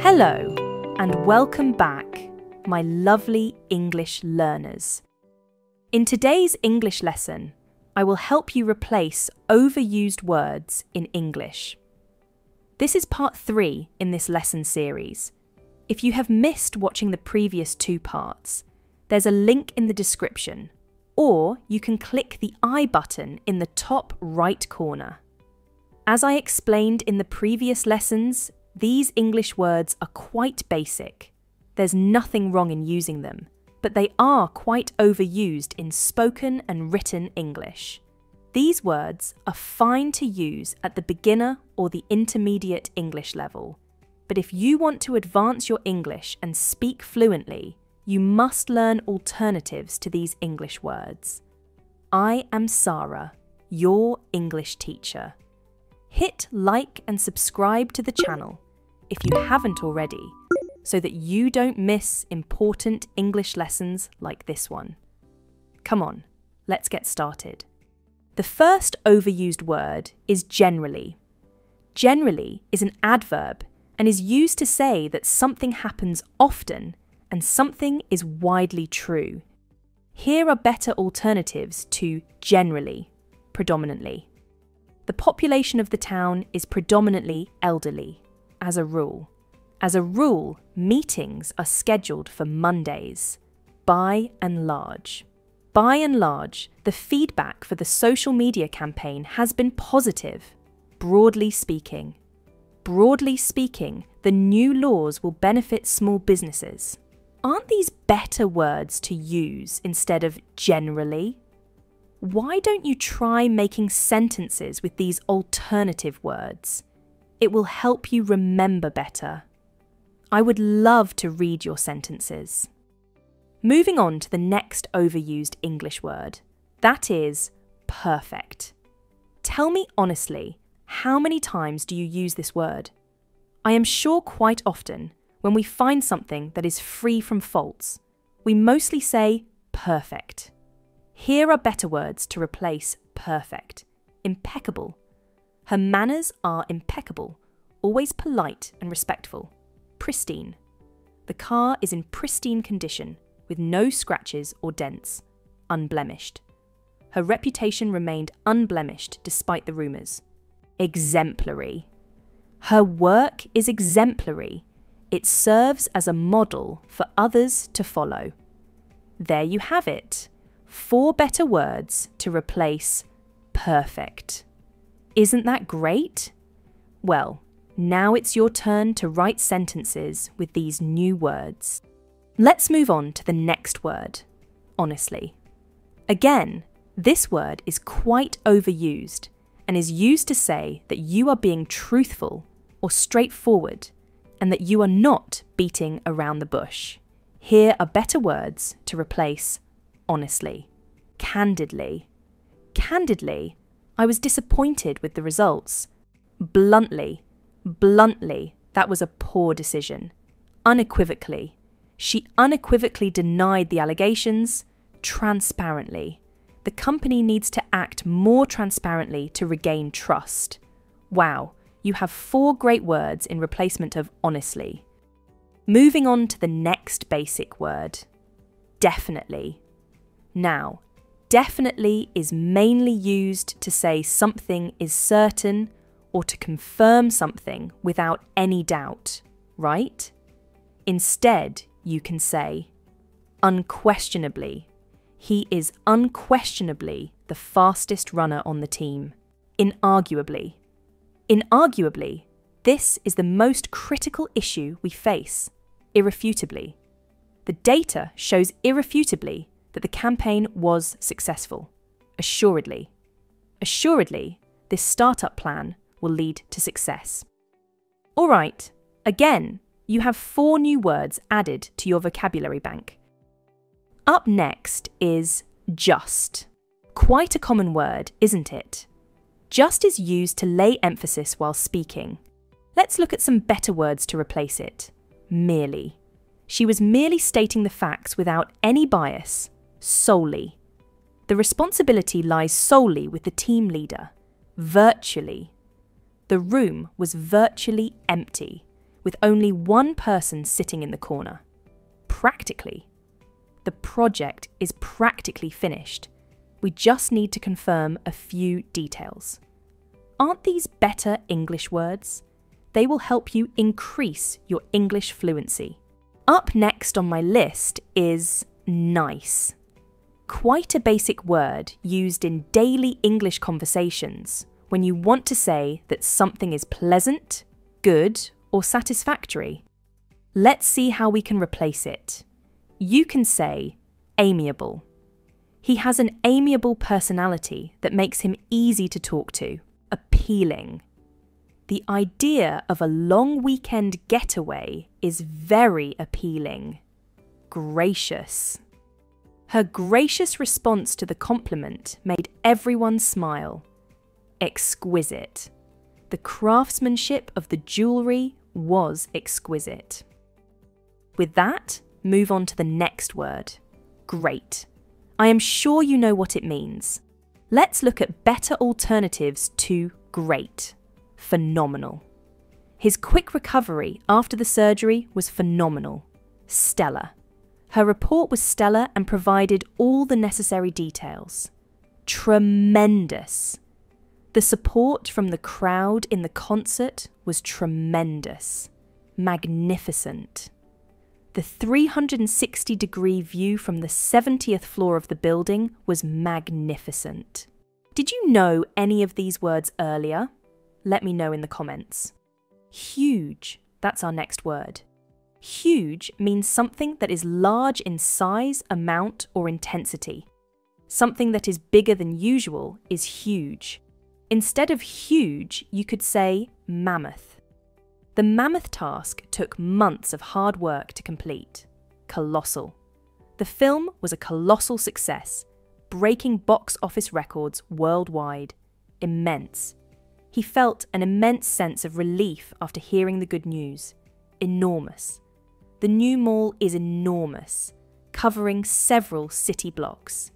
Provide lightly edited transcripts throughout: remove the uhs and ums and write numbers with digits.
Hello, and welcome back, my lovely English learners. In today's English lesson, I will help you replace overused words in English. This is part 3 in this lesson series. If you have missed watching the previous 2 parts, there's a link in the description, or you can click the I button in the top right corner. As I explained in the previous lessons, these English words are quite basic. There's nothing wrong in using them, but they are quite overused in spoken and written English. These words are fine to use at the beginner or the intermediate English level, but if you want to advance your English and speak fluently, you must learn alternatives to these English words. I am Sara, your English teacher. Hit like and subscribe to the channel if you haven't already, so that you don't miss important English lessons like this one. Come on, let's get started. The first overused word is generally. Generally is an adverb and is used to say that something happens often and something is widely true. Here are better alternatives to generally, predominantly. The population of the town is predominantly elderly, as a rule. As a rule, meetings are scheduled for Mondays, by and large. By and large, the feedback for the social media campaign has been positive, broadly speaking. Broadly speaking, the new laws will benefit small businesses. Aren't these better words to use instead of generally? Why don't you try making sentences with these alternative words? It will help you remember better. I would love to read your sentences. Moving on to the next overused English word. That is perfect. Tell me honestly, how many times do you use this word? I am sure quite often, when we find something that is free from faults, we mostly say perfect. Here are better words to replace perfect. Impeccable. Her manners are impeccable, always polite and respectful. Pristine. The car is in pristine condition, with no scratches or dents. Unblemished. Her reputation remained unblemished despite the rumours. Exemplary. Her work is exemplary. It serves as a model for others to follow. There you have it. 4 better words to replace perfect. Isn't that great? Well, now it's your turn to write sentences with these new words. Let's move on to the next word, honestly. Again, this word is quite overused and is used to say that you are being truthful or straightforward and that you are not beating around the bush. Here are better words to replace honestly. Candidly. Candidly, I was disappointed with the results. Bluntly. Bluntly, that was a poor decision. Unequivocally. She unequivocally denied the allegations. Transparently. The company needs to act more transparently to regain trust. Wow. You have 4 great words in replacement of honestly. Moving on to the next basic word. Definitely. Now, definitely is mainly used to say something is certain or to confirm something without any doubt, right? Instead, you can say, unquestionably. He is unquestionably the fastest runner on the team. Inarguably. Inarguably, this is the most critical issue we face. Irrefutably. The data shows irrefutably that the campaign was successful. Assuredly. Assuredly, this startup plan will lead to success. All right, again, you have 4 new words added to your vocabulary bank. Up next is just. Quite a common word, isn't it? Just is used to lay emphasis while speaking. Let's look at some better words to replace it. Merely. She was merely stating the facts without any bias, solely. The responsibility lies solely with the team leader. Virtually. The room was virtually empty, with only one person sitting in the corner. Practically. The project is practically finished. We just need to confirm a few details. Aren't these better English words? They will help you increase your English fluency. Up next on my list is nice. Quite a basic word used in daily English conversations when you want to say that something is pleasant, good, or satisfactory. Let's see how we can replace it. You can say amiable. He has an amiable personality that makes him easy to talk to, appealing. The idea of a long weekend getaway is very appealing. Gracious. Her gracious response to the compliment made everyone smile. Exquisite. The craftsmanship of the jewellery was exquisite. With that, move on to the next word. Great. I am sure you know what it means. Let's look at better alternatives to great. Phenomenal. His quick recovery after the surgery was phenomenal. Stellar. Her report was stellar and provided all the necessary details. Tremendous. The support from the crowd in the concert was tremendous. Magnificent. The 360-degree view from the 70th floor of the building was magnificent. Did you know any of these words earlier? Let me know in the comments. Huge. That's our next word. Huge means something that is large in size, amount, or intensity. Something that is bigger than usual is huge. Instead of huge, you could say mammoth. The mammoth task took months of hard work to complete. Colossal. The film was a colossal success, breaking box office records worldwide. Immense. He felt an immense sense of relief after hearing the good news. Enormous. The new mall is enormous, covering several city blocks.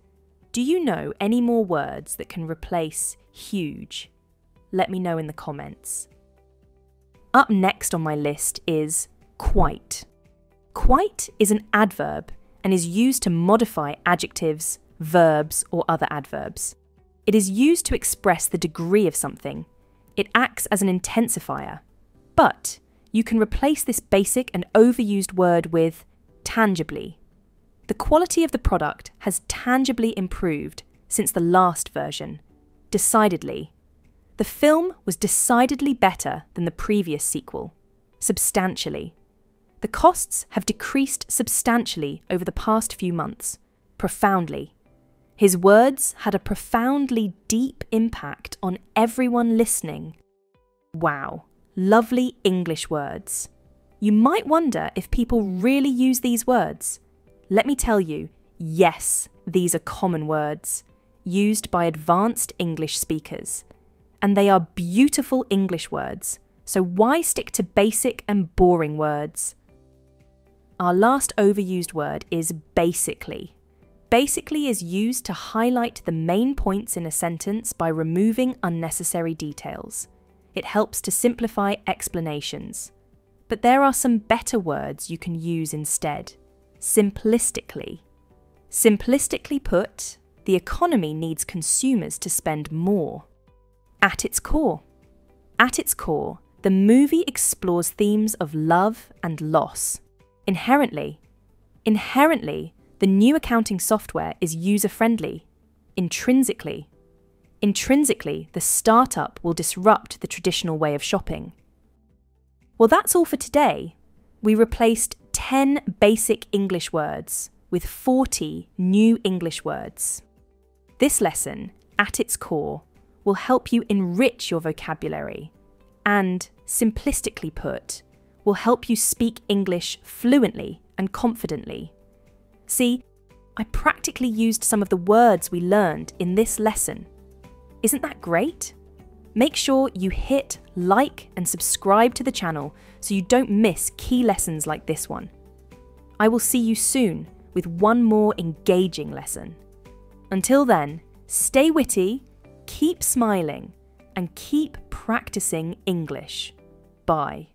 Do you know any more words that can replace huge? Let me know in the comments. Up next on my list is quite. Quite is an adverb and is used to modify adjectives, verbs, or other adverbs. It is used to express the degree of something. It acts as an intensifier. But you can replace this basic and overused word with tangibly. The quality of the product has tangibly improved since the last version. Decidedly. The film was decidedly better than the previous sequel. Substantially. The costs have decreased substantially over the past few months. Profoundly. His words had a profoundly deep impact on everyone listening. Wow. Lovely English words. You might wonder if people really use these words. Let me tell you, yes, these are common words, used by advanced English speakers. And they are beautiful English words, so why stick to basic and boring words? Our last overused word is basically. Basically is used to highlight the main points in a sentence by removing unnecessary details. It helps to simplify explanations. But there are some better words you can use instead. Simplistically. Simplistically put, the economy needs consumers to spend more. At its core. At its core, the movie explores themes of love and loss. Inherently, the new accounting software is user-friendly. Intrinsically, the startup will disrupt the traditional way of shopping. Well, that's all for today. We replaced 10 basic English words with 40 new English words. This lesson, at its core, will help you enrich your vocabulary and, simplistically put, will help you speak English fluently and confidently. See, I practically used some of the words we learned in this lesson. Isn't that great? Make sure you hit like and subscribe to the channel so you don't miss key lessons like this one. I will see you soon with one more engaging lesson. Until then, stay witty, keep smiling, and keep practicing English. Bye.